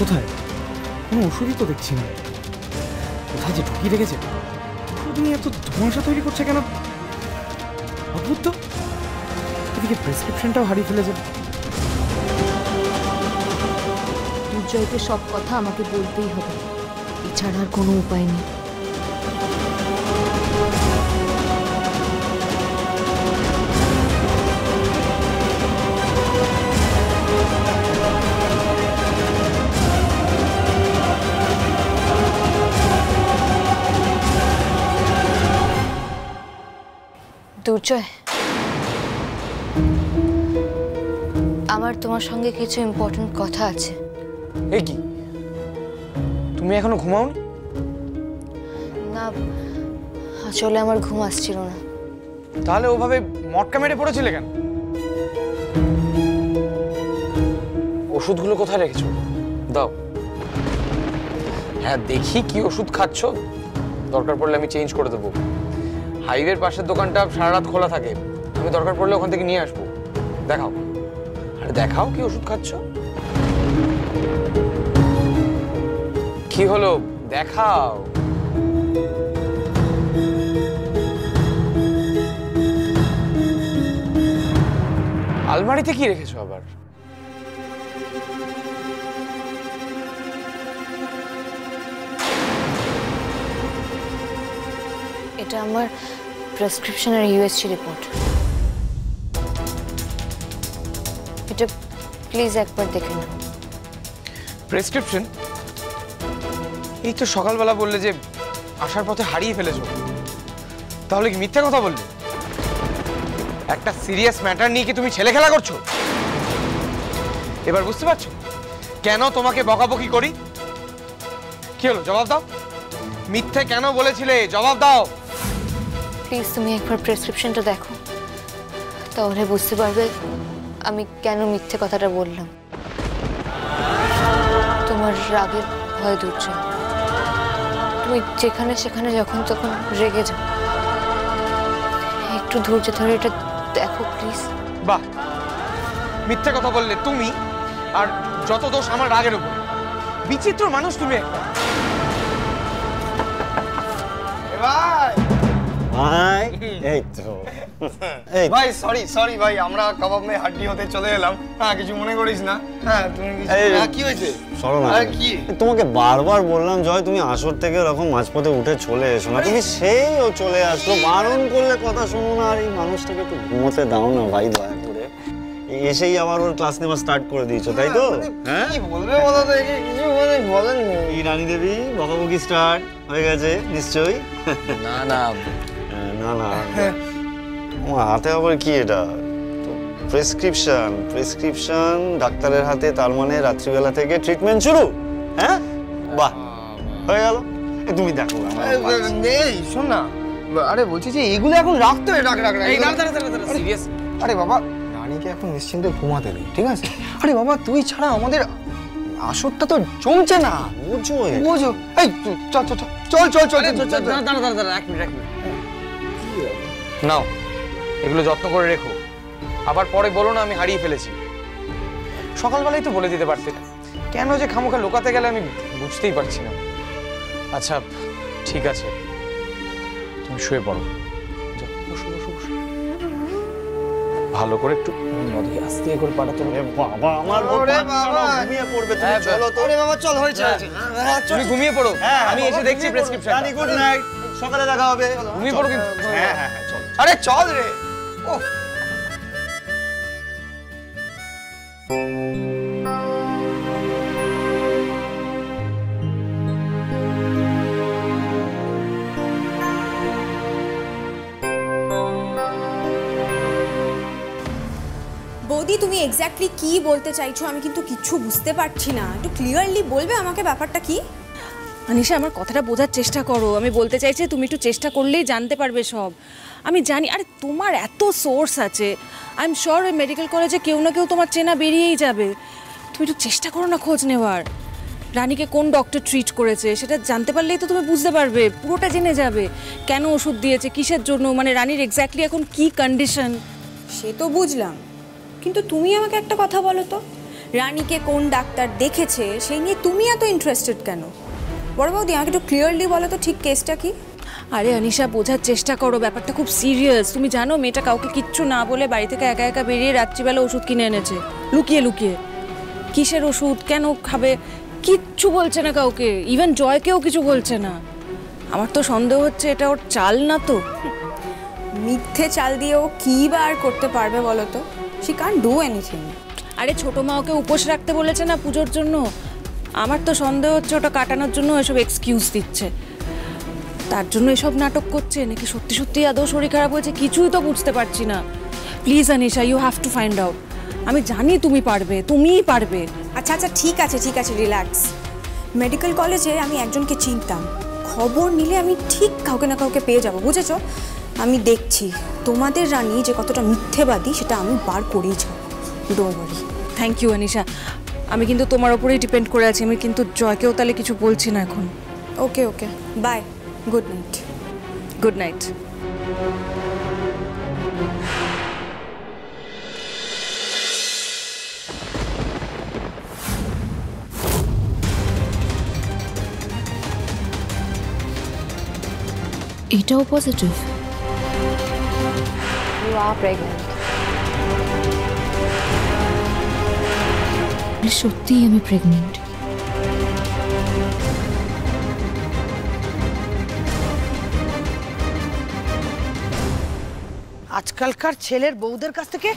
কোথায়? কোনো ওষুধই তো দেখছি না। কোথায় যে ঢুকিয়ে রেখেছে? ওষুধ নিয়ে এত ধোঁয়াশা তৈরি করছে কেন? অদ্ভুত তো। এদিকে প্রেসক্রিপশনটাও হারিয়ে ফেলেছে। দুর্জয়কে সব কথা আমাকে বলতেই হবে, এছাড়া আর কোনো উপায় নেই। দুর্জয়, আমার তোমার সঙ্গে কিছু ইম্পর্টেন্ট কথা আছে। এ কি, তুমি এখনো ঘুমাওনি? না, আসলে আমার ঘুম আসছিল না। তাহলে ওভাবে মটকা মেরে পড়েছিলে কেন? ওষুধগুলো কোথায় রেখেছো? দাও। হ্যাঁ, দেখি কি ওষুধ খাচ্ছ, দরকার পড়লে আমি চেঞ্জ করে দেবো। হাইওয়ের পাশের দোকানটা সারা রাত খোলা থাকে, আমি দরকার পড়লে ওখান থেকে নিয়ে আসবো। দেখাও, আরে দেখাও কি ওষুধ খাচ্ছ। কি হলো, দেখাও। আলমারিতে কি রেখেছো আবার? এটা আমার প্রেসক্রিপশনের ইউএসজি রিপোর্ট। এটা প্লিজ একবার দেখে নাও। প্রেসক্রিপশন? এই তো সকালবেলা বললে যে আসার পথে হারিয়ে ফেলেছো, তাহলে কি মিথ্যা কথা বললে? একটা সিরিয়াস ম্যাটার নিয়ে কি তুমি ছেলে খেলা করছো? এবার বুঝতে পারছো কেন তোমাকে বকাবকি করি? কি হলো, জবাব দাও। মিথ্যে কেন বলেছিলে, জবাব দাও। প্লিজ তুমি একবার প্রেসক্রিপশনটা দেখো, তাহলে বুঝতে পারবে আমি কেন মিথ্যে কথাটা বললাম। তোমার রাগের ভয় দুর্জয়, তুমি যেখানে সেখানে যখন তখন রেগে যাও। একটু ধৈর্য ধরে এটা দেখো প্লিজ। বাহ, মিথ্যে কথা বললে তুমি, আর যত দোষ আমার রাগের উপরে। বিচিত্র মানুষ তুমি একটা। ভাই এই তো ভাই সরি ভাই, আমরা কাবাব মে হাড্ডি হতে চলে এলাম। হ্যাঁ, কিছু মনে করিস না। হ্যাঁ, তুমি কি হয়েছে? সরো না। কি তোমাকে বারবার বললাম জয়, তুমি আসর থেকে এরকম মাঝপথে উঠে চলে এসো না। তুমি সেই ও চলে আসলো, বারণ করলে কথা শোনো না। আর এই মানুষটাকে একটু ঘুমোতে দাও না ভাই, দয়া করে। এসেই আবার ওর ক্লাস নেওয়া স্টার্ট করে দিয়েছো, তাই তো? হ্যাঁ, কি বলবে বলো তো, কিছু বলেননি। কি রানী দেবী, বকাবকি স্টার্ট হয়ে গেছে নিশ্চয়ই? না না না না, আমার হাতে আবার কি এটা? প্রেসক্রিপশন ডাক্তারের হাতে, তার মানে রাত্রিবেলা থেকে ট্রিটমেন্ট শুরু। হ্যাঁ, বাহ, হয়ে গেল। তুমি দেখো। এই শোন না, আরে বলছি যে এগুলো এখন রাখতে হবে। সিরিয়াস? আরে বাবা, রানীকে এখন নিশ্চিন্তে ঘুমাতে দে, ঠিক আছে? আরে বাবা, তুই ছাড়া আমাদের আসরটা তো জমছে না। বোঝো। এই চল চল চল চল চল চল। দাঁড়া, এক মিনিট। নাও, এগুলো যত্ন করে রেখো। আবার পরে বলো না আমি হারিয়ে ফেলেছি। সকালবেলায় তো বলে দিতে পারতে। কেন যে খামোখা লুকাতে গেলে আমি বুঝতেই পারছি না। আচ্ছা ঠিক আছে, তুমি শুয়ে পড়ো। বসো। ভালো করে একটু নদীকে আস্তে করে পাঠাতে হবে। বাবা আমার ঘুমিয়ে পড়বে, তুমি চলো তো। ওরে বাবা, চল, হয়েছে। তুমি ঘুমিয়ে পড়ো, আমি এসে দেখছি প্রেসক্রিপশন। গুড নাইট, সকালে দেখা হবে। ঘুমিয়ে পড়ো কিন্তু। হ্যাঁ, চল। আরে চল রে। ও বৌদি, তুমি এক্স্যাক্টলি কি বলতে চাইছো আমি কিন্তু কিচ্ছু বুঝতে পারছি না। একটু ক্লিয়ারলি বলবে আমাকে ব্যাপারটা কি? আনিশা, আমার কথাটা বোঝার চেষ্টা করো। আমি বলতে চাইছি তুমি একটু চেষ্টা করলেই জানতে পারবে সব। আমি জানি, আরে তোমার এত সোর্স আছে, আই এম শিওর ওই মেডিকেল কলেজে কেউ না কেউ তোমার চেনা বেরিয়েই যাবে। তুমি একটু চেষ্টা করো না খোঁজ নেওয়ার। রানীকে কোন ডক্টর ট্রিট করেছে সেটা জানতে পারলেই তো তুমি বুঝতে পারবে, পুরোটা জেনে যাবে। কেন ওষুধ দিয়েছে, কিসের জন্য, মানে রানীর এক্স্যাক্টলি এখন কি কন্ডিশন। সে তো বুঝলাম, কিন্তু তুমি আমাকে একটা কথা বলো তো, রানীকে কোন ডাক্তার দেখেছে সেই নিয়ে তুমি এত ইন্টারেস্টেড কেন? বড় বৌদি, আমাকে একটু ক্লিয়ারলি বলো তো ঠিক কেসটা কি? আরে অনিশা, বোঝার চেষ্টা করো, ব্যাপারটা খুব সিরিয়াস। তুমি জানো মেয়েটা কাউকে কিচ্ছু না বলে বাড়ি থেকে একা একা বেরিয়ে রাত্রিবেলা ওষুধ কিনে এনেছে, লুকিয়ে লুকিয়ে। কিসের ওষুধ, কেন খাবে, কিচ্ছু বলছে না কাউকে, ইভেন জয়কেও কিছু বলছে না। আমার তো সন্দেহ হচ্ছে এটা ওর চাল না তো। মিথ্যে চাল দিয়ে ও কী বা আর করতে পারবে বলো তো? She can't do anything. আরে ছোট মা ওকে উপোস রাখতে বলেছে না পুজোর জন্য। আমার তো সন্দেহ হচ্ছে ওটা কাটানোর জন্য এসব এক্সকিউজ দিচ্ছে, তার জন্য এসব নাটক করছে, নাকি সত্যি সত্যি আদৌ শরীর খারাপ হয়েছে কিছুই তো বুঝতে পারছি না। Please Anisha, you have to find out. আমি জানি তুমি পারবে, তুমিই পারবে। আচ্ছা আচ্ছা, ঠিক আছে, রিল্যাক্স। মেডিকেল কলেজে আমি একজনকে চিনতাম, খবর নিলে আমি ঠিক কাউকে না কাউকে পেয়ে যাব, বুঝেছো? আমি দেখছি তোমাদের রানী যে কতটা মিথ্যেবাদী সেটা আমি বার করেই যাব, don't worry. Thank you Anisha, আমি কিন্তু তোমার ওপরেই ডিপেন্ড করে আছি। আমি কিন্তু জয়কেও তাহলে কিছু বলছি না এখন। Okay, bye, good night. Good night. এটাও পজিটিভ। You are pregnant. সত্যিই আমি প্রেগন্যান্ট। আজকালকার ছেলের বউদের কাছ থেকে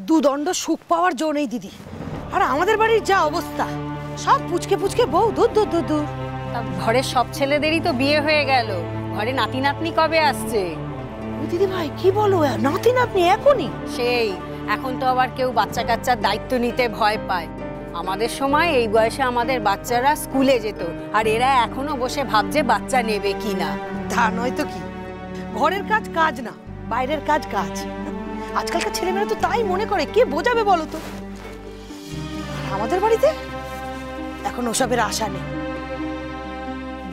দুদণ্ড সুখ পাওয়ার জো নেই দিদি। আর আমাদের বাড়ির যা অবস্থা, সব পুচকে পুচকে বউ, দূর দূর দূর দূর। ঘরের সব ছেলেদেরই তো বিয়ে হয়ে গেল, ঘরে নাতি নাতনি কবে আসছে? দিদি ভাই কি বলো, নাতি নাতনি এখনই? সেই এখন তো আবার কেউ বাচ্চা কাচ্চার দায়িত্ব নিতে ভয় পায়। আমাদের সময় এই বয়সে আমাদের বাচ্চারা স্কুলে যেত, আর এরা এখনো বসে ভাবছে বাচ্চা নেবে কিনা। তা নয় তো কি, ঘরের কাজ কাজ না, বাইরের কাজ কাজ। আজকালকার ছেলেমেয়েরা তো তাই মনে করে, কে বোঝাবে বলো তো? আমাদের বাড়িতে এখন ওসবের আশা নেই।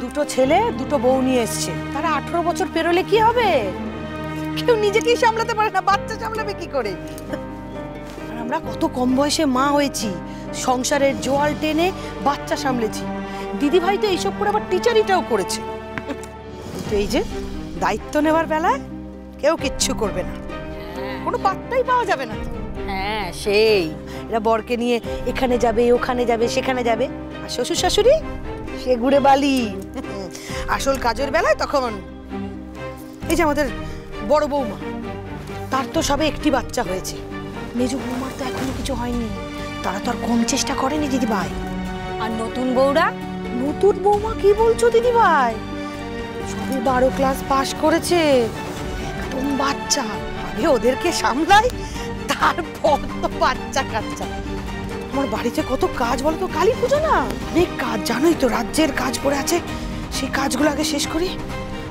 দুটো ছেলে দুটো বউ নিয়ে এসছে, তারা 18 বছর পেরোলে কি হবে? কেউ নিজেকেই সামলাতে পারে না, বাচ্চা সামলাবে কি করে? আর আমরা কত কম বয়সে মা হয়েছি, সংসারের জোয়াল টেনে বাচ্চা সামলেছি। দিদি ভাই তো এইসব করে আবার টিচারিটাও করেছে। তো এই যে দায়িত্ব নেওয়ার বেলায় কেউ কিচ্ছু করবে না, কোনো পাত্তাই পাওয়া যাবে না। হ্যাঁ সেই, এরা বরকে নিয়ে এখানে যাবে, ওখানে যাবে, সেখানে যাবে, আর শ্বশুর শাশুড়ি সে ঘুরে বালি। আসল কাজের বেলায় তখন এই যে আমাদের বড় বৌমা, তার তো সবে একটি বাচ্চা হয়েছে, মেজো বৌমার তো এখনো কিছু হয়নি, তারা তো আর কম চেষ্টা করেনি দিদি ভাই। আর নতুন বউরা? নতুন বৌমা কি বলছো দিদি ভাই? সবে 12 ক্লাস পাশ করেছে, একদম বাচ্চা। আগে ওদেরকে সামলাই, তারপর তো বাচ্চা কাচ্চা। আমার বাড়িতে কত কাজ বলো তো, কালী পুজো না, অনেক কাজ, জানোই তো, রাজ্যের কাজ পড়ে আছে, সেই কাজগুলো আগে শেষ করি,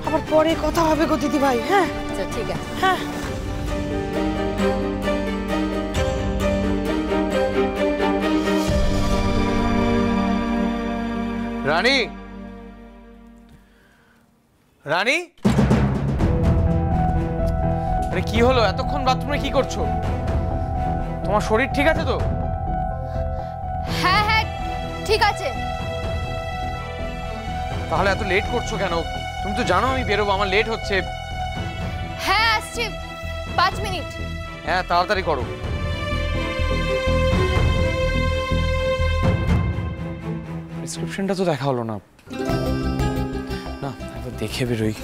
আবার পরে কথা হবে গো দিদি ভাই। হ্যাঁ আচ্ছা ঠিক আছে। হ্যাঁ। রানী, রানী, আরে কি হলো? এতক্ষণ বাথরুমে কি করছো? তোমার শরীর ঠিক আছে তো? হ্যাঁ হ্যাঁ ঠিক আছে। তাহলে এত লেট করছো কেন? তুমি তো জানো আমি বেরোবো, আমার লেট হচ্ছে। হ্যাঁ আসছি, 5 মিনিট। হ্যাঁ তাড়াতাড়ি করো। প্রেসক্রিপশনটা তো দেখা হলো না, না একবার দেখে বেরোই।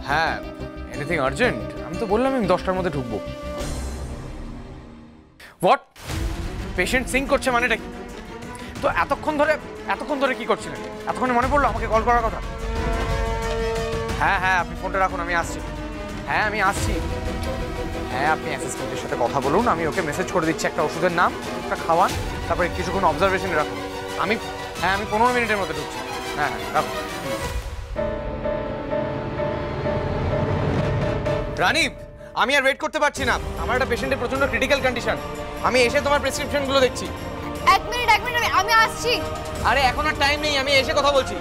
হ্যাঁ, এনিথিং আর্জেন্ট? আমি তো বললাম আমি 10টার মধ্যে ঢুকবো। হোয়াট? পেশেন্ট সিং করছে মানেটা কি? তো এতক্ষণ ধরে কি করছিলেন? এতক্ষণে মনে পড়লো আমাকে কল করার কথা? হ্যাঁ হ্যাঁ, আপনি ফোনটা রাখুন, আমি আসছি। হ্যাঁ আমি আসছি। হ্যাঁ আপনি অ্যাসিস্ট্যান্টের সাথে কথা বলুন, আমি ওকে মেসেজ করে দিচ্ছি একটা ওষুধের নাম, ওটা খাওয়ান, তারপরে কিছুক্ষণ অবজারভেশনে রাখুন। আমি 15 মিনিটের মধ্যে ঢুকছি। হ্যাঁ হ্যাঁ রাখুন। রানী, আমি আর ওয়েট করতে পারছি না, আমার একটা পেশেন্টের প্রচন্ড ক্রিটিক্যাল কন্ডিশন, আমি এসে তোমার প্রেসক্রিপশনগুলো দেখছি। এক মিনিট আমি আসছি। আরে এখন আর টাইম নেই, আমি এসে কথা বলছি।